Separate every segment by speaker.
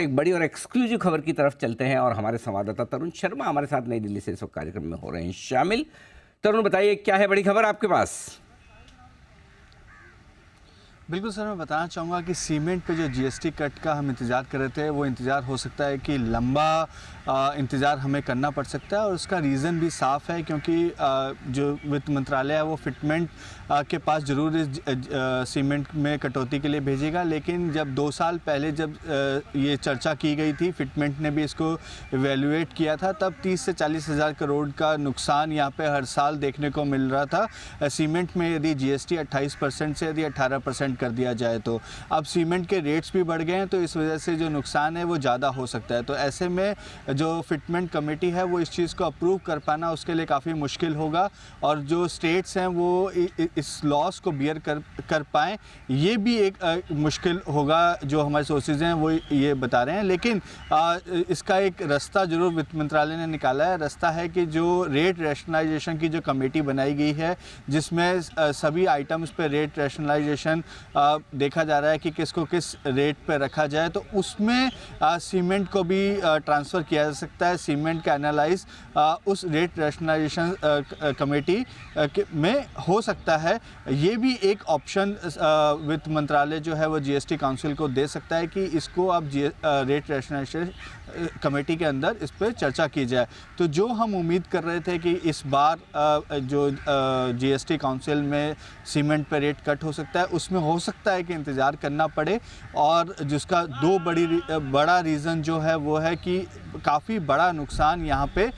Speaker 1: एक बड़ी और एक्सक्लूसिव खबर की तरफ चलते हैं और हमारे संवाददाता तरुण शर्मा हमारे साथ नई दिल्ली से इस वक्त कार्यक्रम में हो रहे हैं शामिल। तरुण, बताइए क्या है बड़ी खबर आपके पास?
Speaker 2: बिल्कुल सर, मैं बताना चाहूँगा कि सीमेंट पे जो जीएसटी कट का हम इंतज़ार कर रहे थे, वो इंतज़ार हो सकता है कि लंबा इंतज़ार हमें करना पड़ सकता है। और उसका रीज़न भी साफ़ है, क्योंकि जो वित्त मंत्रालय है वो फिटमेंट के पास ज़रूर इस सीमेंट में कटौती के लिए भेजेगा, लेकिन जब 2 साल पहले जब ये चर्चा की गई थी, फिटमेंट ने भी इसको इवेल्युएट किया था, तब 30 से 40 हज़ार करोड़ का नुकसान यहाँ पे हर साल देखने को मिल रहा था सीमेंट में, यदि जीएसटी 28% से यदि 18% कर दिया जाए तो। अब सीमेंट के रेट्स भी बढ़ गए हैं, तो इस वजह से जो नुकसान है वो ज़्यादा हो सकता है। तो ऐसे में जो फिटमेंट कमेटी है वो इस चीज़ को अप्रूव कर पाना उसके लिए काफ़ी मुश्किल होगा, और जो स्टेट्स हैं वो इस लॉस को बियर कर पाएँ, ये भी एक मुश्किल होगा, जो हमारे सोर्सेज हैं वो ये बता रहे हैं। लेकिन इसका एक रास्ता जरूर वित्त मंत्रालय ने निकाला है। रास्ता है कि जो रेट रैशनलाइजेशन की जो कमेटी बनाई गई है, जिसमें सभी आइटम्स पे रेट रैशनलाइजेशन देखा जा रहा है कि किसको किस रेट पे रखा जाए, तो उसमें सीमेंट को भी ट्रांसफ़र किया जा सकता है। सीमेंट का एनालाइज उस रेट रैशनलाइजेशन कमेटी में हो सकता है। ये भी एक ऑप्शन वित्त मंत्रालय जो है वो जीएसटी काउंसिल को दे सकता है कि इसको अब रेट रैशनलाइजेशन कमेटी के अंदर इस पर चर्चा की जाए। तो जो हम उम्मीद कर रहे थे कि इस बार जो जीएसटी काउंसिल में सीमेंट पर रेट कट हो सकता है, उसमें हो सकता है कि इंतज़ार करना पड़े। और जिसका बड़ा रीज़न जो है वो है कि काफ़ी बड़ा नुकसान यहाँ पे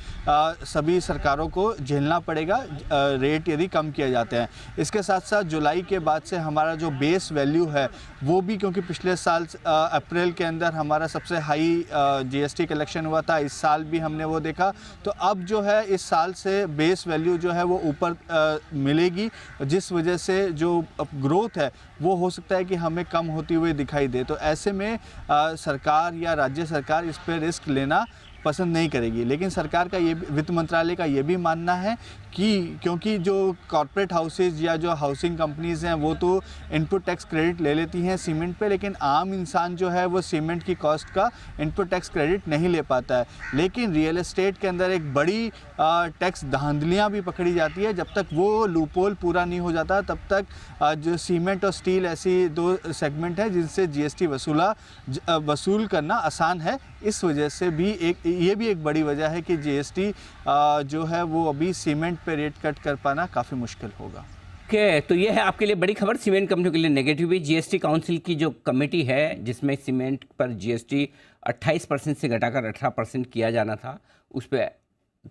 Speaker 2: सभी सरकारों को झेलना पड़ेगा रेट यदि कम किए जाते हैं। इसके साथ साथ जुलाई के बाद से हमारा जो बेस वैल्यू है वो भी, क्योंकि पिछले साल अप्रैल के अंदर हमारा सबसे हाई जीएसटी कलेक्शन हुआ था, इस साल भी हमने वो देखा। तो अब जो है इस साल से बेस वैल्यू जो है वो ऊपर मिलेगी, जिस वजह से जो ग्रोथ है वो हो सकता है कि हमें कम होती हुई दिखाई दे। तो ऐसे में सरकार या राज्य सरकार इस पर रिस्क लेना पसंद नहीं करेगी। लेकिन सरकार का ये, वित्त मंत्रालय का ये भी मानना है कि क्योंकि जो कॉर्पोरेट हाउसेज या जो हाउसिंग कंपनीज़ हैं वो तो इनपुट टैक्स क्रेडिट ले लेती हैं सीमेंट पे, लेकिन आम इंसान जो है वो सीमेंट की कॉस्ट का इनपुट टैक्स क्रेडिट नहीं ले पाता है। लेकिन रियल एस्टेट के अंदर एक बड़ी टैक्स धांधलियाँ भी पकड़ी जाती है। जब तक वो लूपहोल पूरा नहीं हो जाता, तब तक जो सीमेंट और स्टील ऐसी दो सेगमेंट हैं जिनसे जीएसटी वसूल करना आसान है। इस वजह से भी ये भी एक बड़ी वजह है कि जीएसटी जो है वो अभी सीमेंट पे रेट कट कर पाना काफ़ी मुश्किल होगा।
Speaker 1: तो ये है आपके लिए बड़ी खबर। सीमेंट कंपनियों के लिए नेगेटिव भी। जीएसटी काउंसिल की जो कमेटी है जिसमें सीमेंट पर जीएसटी 28% से घटाकर 18% किया जाना था, उस पर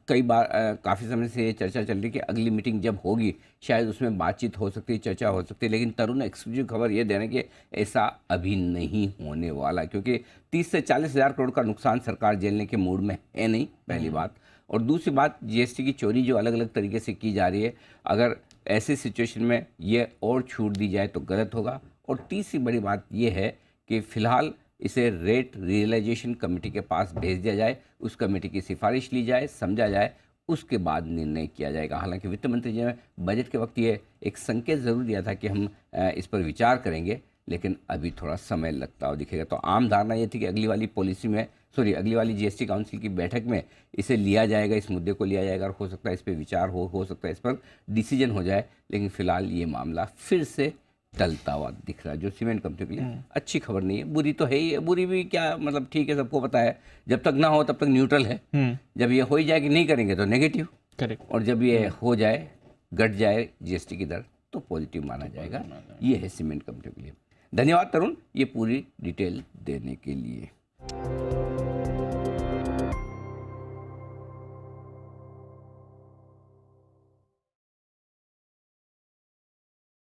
Speaker 1: कई बार काफ़ी समय से ये चर्चा चल रही कि अगली मीटिंग जब होगी शायद उसमें बातचीत हो सकती है, चर्चा हो सकती है। लेकिन तरुण एक्सक्लूसिव खबर ये दे रहे हैं कि ऐसा अभी नहीं होने वाला, क्योंकि 30 से 40 हज़ार करोड़ का नुकसान सरकार झेलने के मूड में है नहीं, पहली बात। और दूसरी बात, जीएसटी की चोरी जो अलग अलग तरीके से की जा रही है, अगर ऐसी सिचुएशन में ये और छूट दी जाए तो गलत होगा। और तीसरी बड़ी बात ये है कि फ़िलहाल इसे रेट रियलाइजेशन कमेटी के पास भेज दिया जाए, उस कमेटी की सिफारिश ली जाए, समझा जाए, उसके बाद निर्णय किया जाएगा। हालांकि वित्त मंत्री जी ने बजट के वक्त ये एक संकेत ज़रूर दिया था कि हम इस पर विचार करेंगे, लेकिन अभी थोड़ा समय लगता हुआ दिखेगा। तो आम धारणा ये थी कि अगली वाली जीएसटी काउंसिल की बैठक में इसे लिया जाएगा, इस मुद्दे को लिया जाएगा और हो सकता है इस पर विचार हो सकता है इस पर डिसीजन हो जाए। लेकिन फिलहाल ये मामला फिर से टलता हुआ दिख रहा है, जो सीमेंट कंपनी के लिए अच्छी खबर नहीं है। बुरी तो है ही है, बुरी भी क्या मतलब, ठीक है, सबको पता है जब तक ना हो तब तक न्यूट्रल है। जब ये हो ही जाए कि नहीं करेंगे तो नेगेटिव, करेक्ट। और जब ये हो जाए, घट जाए जीएसटी की दर, तो पॉजिटिव माना जाएगा। ये है सीमेंट कंपनी के लिए। धन्यवाद तरुण, ये पूरी डिटेल देने के लिए।